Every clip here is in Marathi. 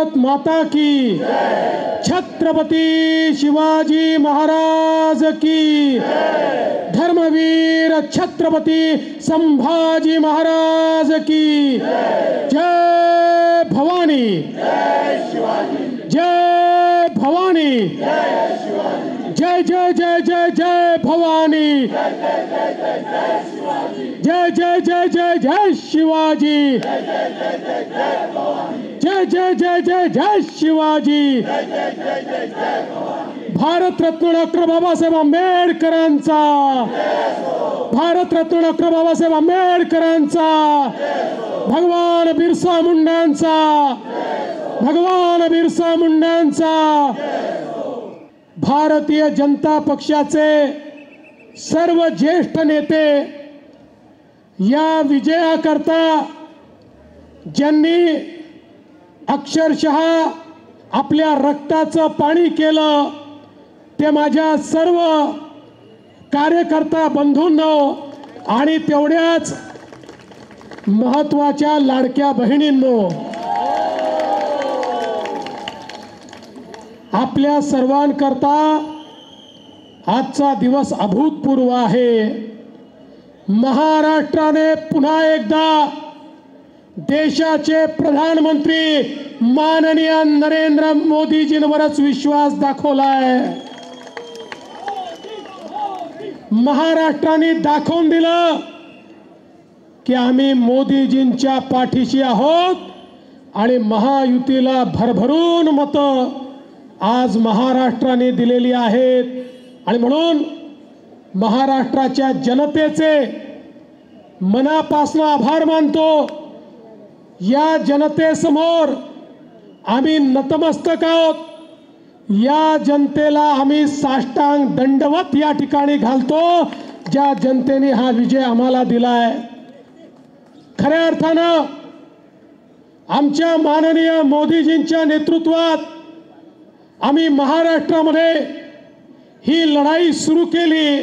भारत माता की, छत्रपती शिवाजी महाराज की, धर्मवीर छत्रपती संभाजी महाराज की, जय भवानी, जय भवानी, जय जय जय जय जय भवानी, जय जय जय जय जय शिवाजी, जय जय जय जय जय शिवाजी। भारतरत्न डॉक्टर बाबासाहेब आंबेडकरांचा, भारतरत्न डॉक्टर बाबासाहेब आंबेडकरांचा, भगवान बिरसा मुंडांचा, भगवान बिरसा मुंडांचा। भारतीय जनता पक्षाचे सर्व ज्येष्ठ नेते या विजयाकरता ज्यांनी अक्षरशः आपल्या रक्ताचं पाणी केलं ते माझ्या सर्व कार्यकर्ता बंधूंनो आणि तेवढ्याच महत्त्वाच्या लाडक्या बहिणींनो, आपल्या सर्वांकरता आजचा दिवस अभूतपूर्व आहे। महाराष्ट्राने पुन्हा एकदा देशाचे प्रधानमंत्री माननीय नरेंद्र मोदीजींवरच विश्वास दाखवलाय। महाराष्ट्राने दाखवून दिलं की आम्ही मोदीजींच्या पाठीशी आहोत आणि महायुतीला भरभरून मतं आज महाराष्ट्राने दिलेली आहेत। आणि म्हणून महाराष्ट्राच्या जनतेचे मनापासून आभार मानतो। या जनतेसमोर आम्ही नतमस्तक आहोत। या जनतेला आम्ही साष्टांग दंडवत या ठिकाणी घालतो ज्या जनतेने हा विजय आम्हाला दिलाय। खऱ्या अर्थानं आमच्या माननीय मोदीजींच्या नेतृत्वात आम्ही महाराष्ट्रामध्ये ही लढाई सुरू केली।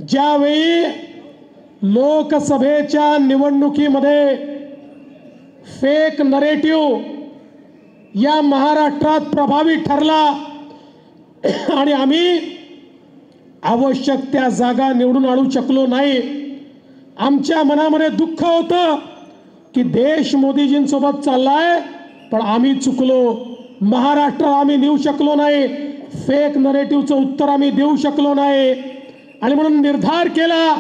ज्यावेळी लोकसभेच्या निवडणुकीमध्ये फेक नरेटिव्ह या महाराष्ट्रात प्रभावी ठरला आणि आम्ही आवश्यक त्या जागा निवडून आणू शकलो नाही। आमच्या मनामध्ये दुःख होतं की देश मोदीजींसोबत चाललाय पण आम्ही चुकलो। महाराष्ट्र आम्ही नेऊ शकलो नाही, फेक नरेटिव्हचं उत्तर आम्ही देऊ शकलो नाही आणि म्हणून निर्धार केला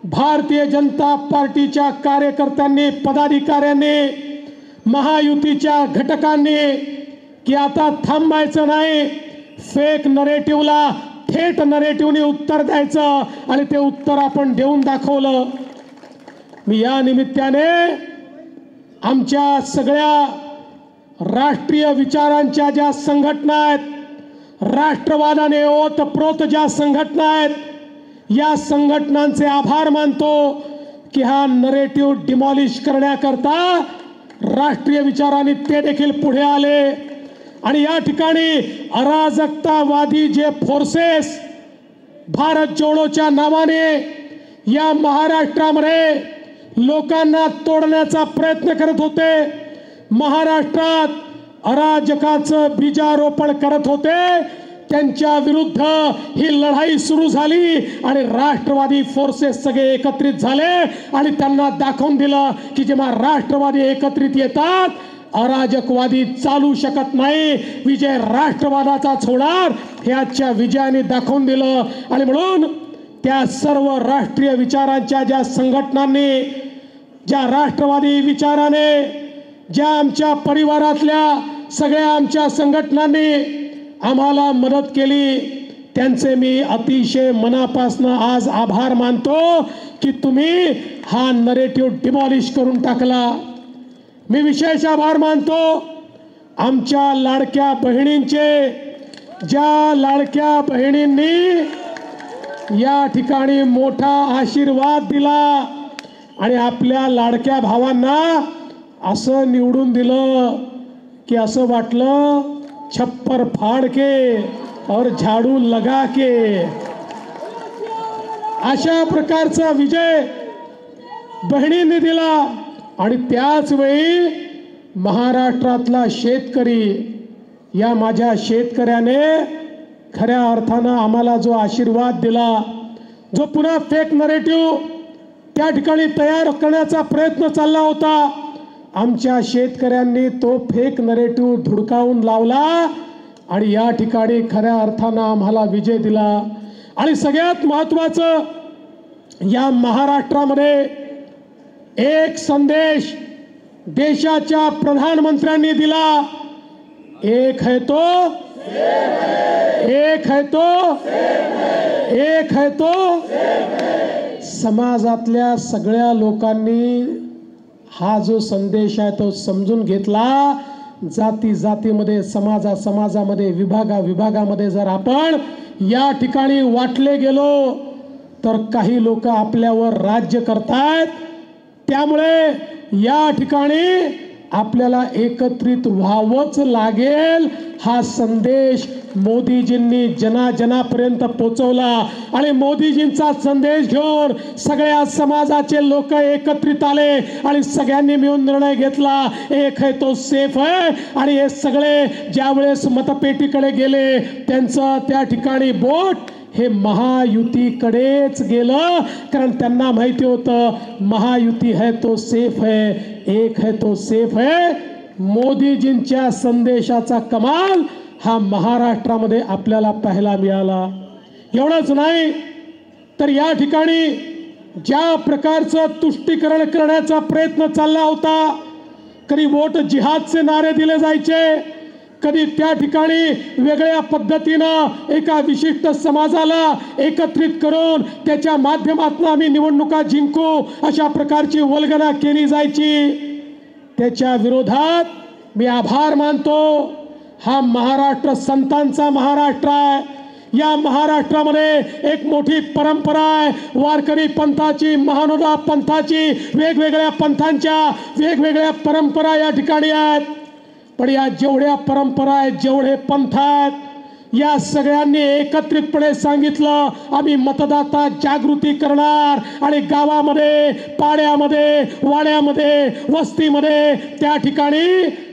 भारतीय जनता पार्टीच्या कार्यकर्त्यांनी, पदाधिकाऱ्यांनी, महायुतीच्या घटकांनी की आता थांबायचं नाही, फेक नरेटिव्हला थेट नरेटिव्हने उत्तर द्यायचं आणि ते उत्तर आपण देऊन दाखवलं। मी या निमित्ताने आमच्या सगळ्या राष्ट्रीय विचारांच्या ज्या संघटना आहेत, राष्ट्रवादाने ओतप्रोत ज्या संघटना आहेत, या संघटनांचे आभार मानतो की हा नरेटिव्ह डिमॉलिश करण्याकरता राष्ट्रीय विचारांनी ते देखील पुढे आले आणि या ठिकाणी अराजकतावादी जे फोर्सेस भारत जोडोच्या नावाने या महाराष्ट्रामध्ये लोकांना तोडण्याचा प्रयत्न करत होते, महाराष्ट्रात अराजकाचं बीजारोपण करत होते, त्यांच्या विरुद्ध ही लढाई सुरू झाली आणि राष्ट्रवादी फोर्सेस सगळे एकत्रित झाले आणि त्यांना दाखवून दिलं की जेव्हा राष्ट्रवादी एकत्रित येतात अराजकवादी चालू शकत नाही, विजय राष्ट्रवादाचाच होणार हे आजच्या विजयाने दाखवून दिलं। आणि म्हणून त्या सर्व राष्ट्रीय विचारांच्या ज्या संघटनांनी, ज्या राष्ट्रवादी विचाराने, ज्या आमच्या परिवारातल्या सगळ्या आमच्या संघटनांनी आम्हाला मदत केली, त्यांचे मी अतिशय मनापासून आज आभार मानतो की तुम्ही हा नरेटिव्ह डिमॉलिश करून टाकला। मी विशेष आभार मानतो आमच्या लाडक्या बहिणींचे, ज्या लाडक्या बहिणींनी या ठिकाणी मोठा आशीर्वाद दिला आणि आपल्या लाडक्या भावांना असं निवडून दिलं की असं वाटलं छप्पर फाड़ के और झाड़ू लगा के। अशा प्रकारचा विजय बहिणींनी दिला आणि त्याच वेळी महाराष्ट्रातला शेतकरी, या माझ्या शेतकऱ्याने खऱ्या अर्थानं आम्हाला जो आशीर्वाद दिला, जो पुन्हा फेक नरेटिव्ह त्या ठिकाणी तयार करण्याचा प्रयत्न चालला होता, आमच्या शेतकऱ्यांनी तो फेक नरेटिव्ह धुडकावून लावला आणि या ठिकाणी खऱ्या अर्थानं आम्हाला विजय दिला। आणि सगळ्यात महत्त्वाचं, या महाराष्ट्रामध्ये एक संदेश देशाच्या प्रधानमंत्र्यांनी दिला, एक है तो समाजातल्या सगळ्या लोकांनी हा जो संदेश आहे तो समजून घेतला। जाती जातीमध्ये, समाजामध्ये, विभागामध्ये जर आपण या ठिकाणी वाटले गेलो तर काही लोक आपल्यावर राज्य करतायत। त्यामुळे या ठिकाणी आपल्याला एकत्रित व्हावंच लागेल, हा संदेश मोदीजींनी जनाजनापर्यंत पोहोचवला। आणि मोदीजींचा संदेश घेऊन सगळ्या समाजाचे लोक एकत्रित आले आणि सगळ्यांनी मिळून निर्णय घेतला, एक है तो सेफ है। आणि हे सगळे ज्यावेळेस मतपेटीकडे गेले, त्यांचं त्या ठिकाणी बोट हे महायुतीकडेच गेलं, कारण त्यांना माहिती होतं महायुती है तो सेफ है, एक है तो सेफ है। मोदीजींच्या संदेशाचा कमाल हा महाराष्ट्रामध्ये आपल्याला पाहायला मिळाला। एवढंच नाही तर या ठिकाणी ज्या प्रकारचं तुष्टीकरण करण्याचा प्रयत्न चालला होता, कधी वोट जिहादचे नारे दिले जायचे, कधी त्या ठिकाणी वेगळ्या पद्धतीनं एका विशिष्ट समाजाला एकत्रित करून त्याच्या माध्यमातून आम्ही निवडणुका जिंकू अशा प्रकारची वल्गना केली जायची। त्याच्या विरोधात मी आभार मानतो, हा महाराष्ट्र संतांचा महाराष्ट्र आहे। या महाराष्ट्रामध्ये एक मोठी परंपरा आहे, वारकरी पंथाची, महानुभाव पंथाची, वेगवेगळ्या पंथांच्या वेगवेगळ्या परंपरा या ठिकाणी आहेत। पण या जेवढ्या परंपरा आहेत, जेवढे पंथ आहेत, या सगळ्यांनी एकत्रितपणे सांगितलं आम्ही मतदाता जागृती करणार आणि गावामध्ये, पाड्यामध्ये, वाड्यामध्ये, वस्तीमध्ये त्या ठिकाणी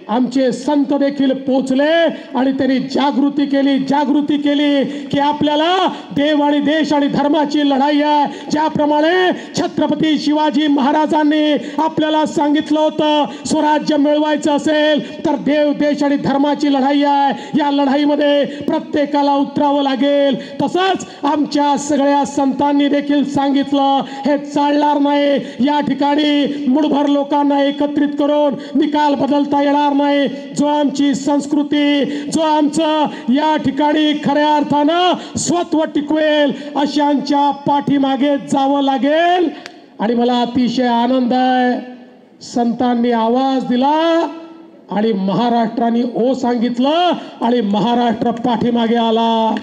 आमचे संत देखील पोचले आणि त्यांनी जागृती केली की आपल्याला देव आणि देश आणि धर्माची लढाई आहे। ज्याप्रमाणे छत्रपती शिवाजी महाराजांनी आपल्याला सांगितलं होतं, स्वराज्य मिळवायचं असेल तर देव, देश आणि धर्माची लढाई आहे, या लढाईमध्ये प्रत्येकाला उतरावं लागेल। तसंच आमच्या सगळ्या संतांनी देखील सांगितलं हे चालणार नाही, या ठिकाणी मुठभर लोकांना एकत्रित करून निकाल बदलता येणार नाही। जो आमची संस्कृती, जो आमचं या ठिकाणी खऱ्या अर्थानं स्वत्व टिकवेल अशांच्या पाठीमागे जावं लागेल। आणि मला अतिशय आनंद आहे, संतांनी आवाज दिला आणि महाराष्ट्राने ओ सांगितलं आणि महाराष्ट्र पाठीमागे आला।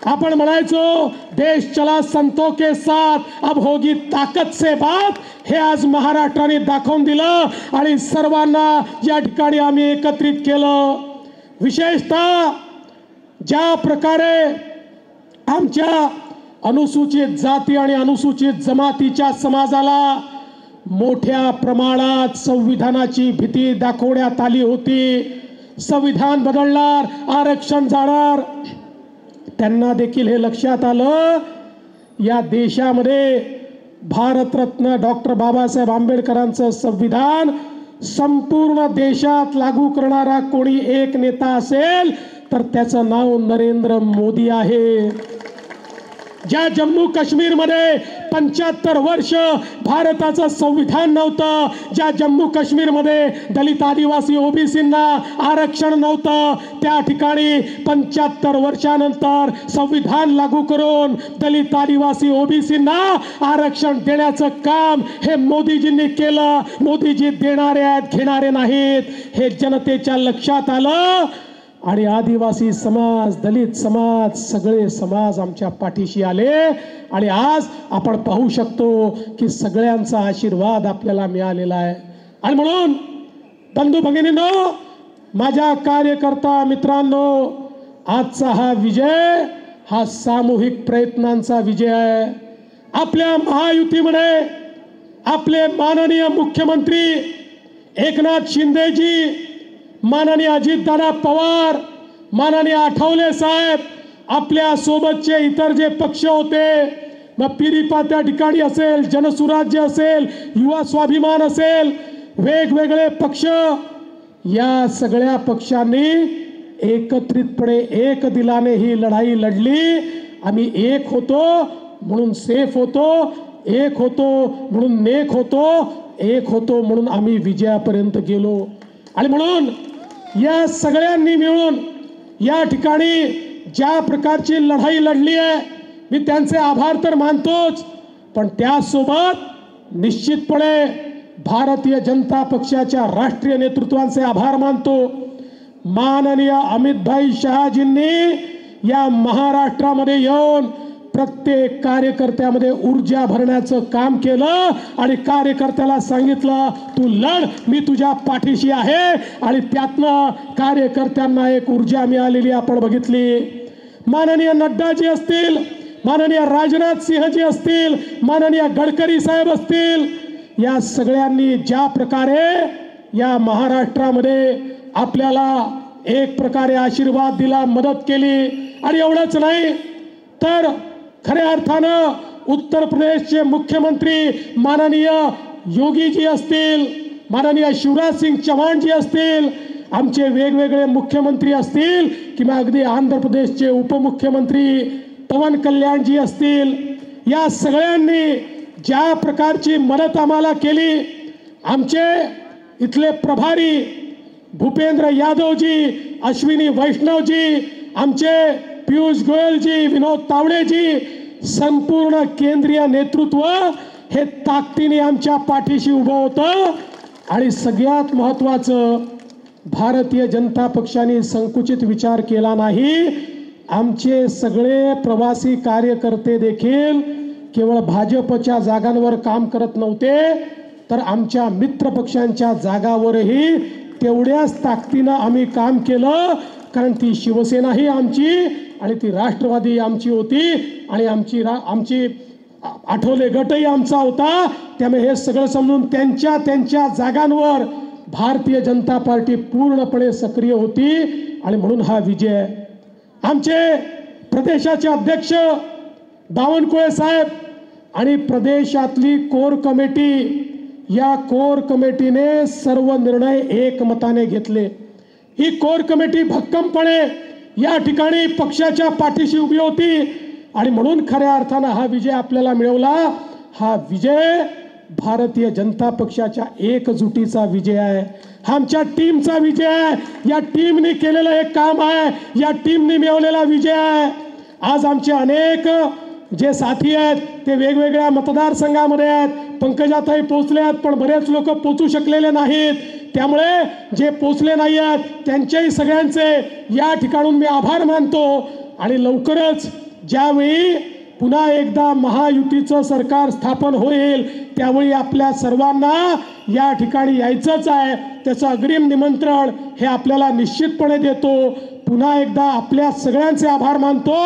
आपण म्हणायचो देश चला संतों के साथ, अब होगी ताकत से बात, हे आज महाराष्ट्राने दाखवून दिलं आणि सर्वांना या ठिकाणी आम्ही एकत्रित केलं। विशेषतः ज्या प्रकारे आमच्या अनुसूचित जाती आणि अनुसूचित जमातीच्या समाजाला मोठ्या प्रमाणात संविधानाची भीती दाखवण्यात आली होती, संविधान बदलणार, आरक्षण जाणार, त्यांना देखील हे लक्षात आलं या देशामध्ये भारतरत्न डॉक्टर बाबासाहेब आंबेडकरांचं संविधान संपूर्ण देशात लागू करणारा कोणी एक नेता असेल तर त्याचं नाव नरेंद्र मोदी आहे। ज्या जम्मू काश्मीर मध्ये 75 वर्ष भारताचं संविधान नव्हतं, ज्या जम्मू काश्मीर मध्ये दलित, आदिवासी, ओबीसींना आरक्षण नव्हतं, त्या ठिकाणी 75 वर्षानंतर संविधान लागू करून दलित, आदिवासी, ओबीसींना आरक्षण देण्याचं काम हे मोदीजींनी केलं। मोदीजी देणारे आहेत, घेणारे नाहीत, हे जनतेच्या लक्षात आलं आणि आदिवासी समाज, दलित समाज, सगळे समाज आमच्या पाठीशी आले आणि आज आपण पाहू शकतो की सगळ्यांचा आशीर्वाद आपल्याला मिळालेला आहे। आणि म्हणून बंधू भगिनींनो, माझ्या कार्यकर्ता मित्रांनो, आजचा हा विजय हा सामूहिक प्रयत्नांचा विजय आहे। आपल्या महायुतीमध्ये आपले माननीय मुख्यमंत्री एकनाथ शिंदेजी, माननीय अजितदादा पवार, माननीय आठवले साहेब, आपल्या सोबतचे इतर जे पक्ष होते, मग पिरिपा त्या ठिकाणी असेल, जनसुराज्य असेल, युवा स्वाभिमान असेल, वेगवेगळे पक्ष, या सगळ्या पक्षांनी एकत्रितपणे एक दिलाने ही लढाई लढली. आम्ही एक होतो म्हणून सेफ होतो, एक होतो म्हणून नेक होतो, एक होतो म्हणून आम्ही विजयापर्यंत गेलो. आणि म्हणून या सगळ्यांनी मिळून या ठिकाणी ज्या प्रकारची लढाई लढली आहे, मी त्यांचे आभार तर मानतोच, पण त्यासोबत निश्चितपणे भारतीय जनता पक्षाच्या राष्ट्रीय नेतृत्वाचे आभार मानतो. माननीय अमितभाई शहाजींनी या महाराष्ट्रामध्ये येऊन प्रत्येक कार्यकर्त्यामध्ये ऊर्जा भरण्याचं काम केलं आणि कार्यकर्त्याला सांगितलं, तू लढ, मी तुझ्या पाठीशी आहे. आणि त्यातनं कार्यकर्त्यांना एक ऊर्जा मिळालेली आपण बघितली. माननीय नड्डाजी असतील, माननीय राजनाथ सिंहजी असतील, माननीय गडकरी साहेब असतील, या सगळ्यांनी ज्या प्रकारे या महाराष्ट्रामध्ये आपल्याला एक प्रकारे आशीर्वाद दिला, मदत केली. आणि एवढंच नाही तर खऱ्या अर्थानं उत्तर प्रदेशचे मुख्यमंत्री माननीय योगीजी असतील, माननीय शिवराज सिंग चौहानजी असतील, आमचे वेगवेगळे मुख्यमंत्री असतील, किंवा अगदी आंध्र प्रदेशचे उपमुख्यमंत्री पवन कल्याणजी असतील, या सगळ्यांनी ज्या प्रकारची मदत आम्हाला केली, आमचे इथले प्रभारी भूपेंद्र यादवजी, अश्विनी वैष्णवजी, आमचे पियुष गोयलजी, विनोद तावडेजी, संपूर्ण केंद्रीय नेतृत्व हे ताकदीने आमच्या पाठीशी उभं होतं. आणि सगळ्यात महत्त्वाचं, भारतीय जनता पक्षाने संकुचित विचार केला नाही. आमचे सगळे प्रवासी कार्यकर्ते देखील केवळ भाजपच्या जागांवर काम करत नव्हते, तर आमच्या मित्र पक्षांच्या जागावरही तेवढ्याच ताकदीनं आम्ही काम केलं. कारण ती शिवसेना ही आमची आणि ती राष्ट्रवादी आमची होती आणि आमची आठवले गटही आमचा होता. त्यामुळे हे सगळं समजून त्यांच्या जागांवर भारतीय जनता पार्टी पूर्णपणे सक्रिय होती. आणि म्हणून हा विजय. आमचे प्रदेशाचे अध्यक्ष बावनकुळे साहेब आणि प्रदेशातली कोर कमिटी, या कोर कमिटीने सर्व निर्णय एकमताने घेतले. ही कोर कमिटी भक्कमपणे या ठिकाणी पक्षाच्या पाठीशी उभी होती. आणि म्हणून खऱ्या अर्थानं हा विजय आपल्याला मिळवला. हा विजय भारतीय जनता पक्षाच्या एकजुटीचा विजय आहे, हा आमच्या टीमचा विजय आहे. या टीमने केलेलं एक काम आहे, या टीमने मिळवलेला विजय आहे. आज आमचे अनेक जे साथी आहेत ते वेगवेगळ्या मतदारसंघामध्ये आहेत. पंकजाताई पोचले आहेत, पण बरेच लोक पोचू शकलेले नाहीत. त्यामुळे जे पोचले नाही आहेत त्यांच्याही सगळ्यांचे या ठिकाणून मी आभार मानतो. आणि लवकरच ज्यावेळी पुन्हा एकदा महायुतीचं सरकार स्थापन होईल, त्यावेळी आपल्या सर्वांना या ठिकाणी यायचंच आहे. त्याचं अग्रिम निमंत्रण हे आपल्याला निश्चितपणे देतो. पुन्हा एकदा आपल्या सगळ्यांचे आभार मानतो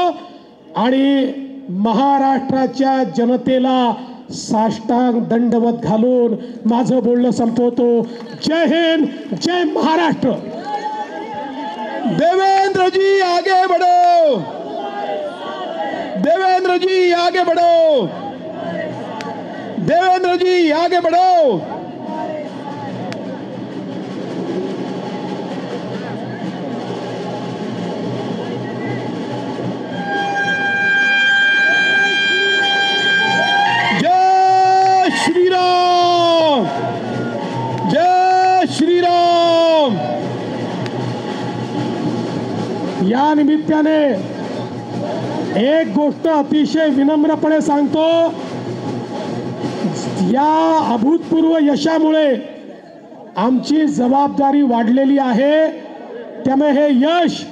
आणि महाराष्ट्राच्या जनतेला साष्टांग दंडवत घालून माझं बोलणं संपवतो. जय हिंद, जय महाराष्ट्र. देवेंद्र जी आगे बढ़ो, देवेंद्र जी आगे बढ़ो, देवेंद्र जी आगे बढ़ो. जय श्री राम, जय श्री राम. या निमित्ताने एक गोष्ट अतिशय विनम्रपणे सांगतो, या अभूतपूर्व यशामुळे आमची जबाबदारी वाढलेली आहे. त्यामुळे हे यश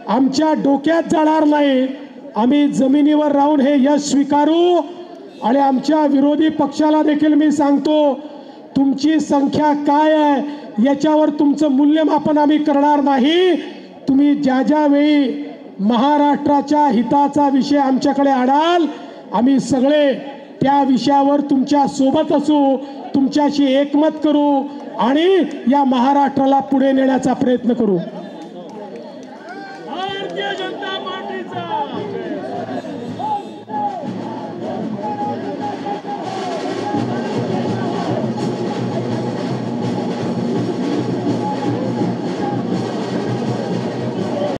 आमच्या डोक्यात जाणार नाही. आम्ही जमिनीवर राहून हे यश स्वीकारू. आणि आमच्या विरोधी पक्षाला देखील मी सांगतो, तुमची संख्या काय आहे याच्यावर तुमचं मूल्यमापन आम्ही करणार नाही. तुम्ही ज्या ज्या वेळी महाराष्ट्राच्या हिताचा विषय आमच्याकडे आणाल, आम्ही सगळे त्या विषयावर तुमच्या सोबत असू, तुमच्याशी एकमत करू. आणि या महाराष्ट्राला पुढे नेण्याचा प्रयत्न करू.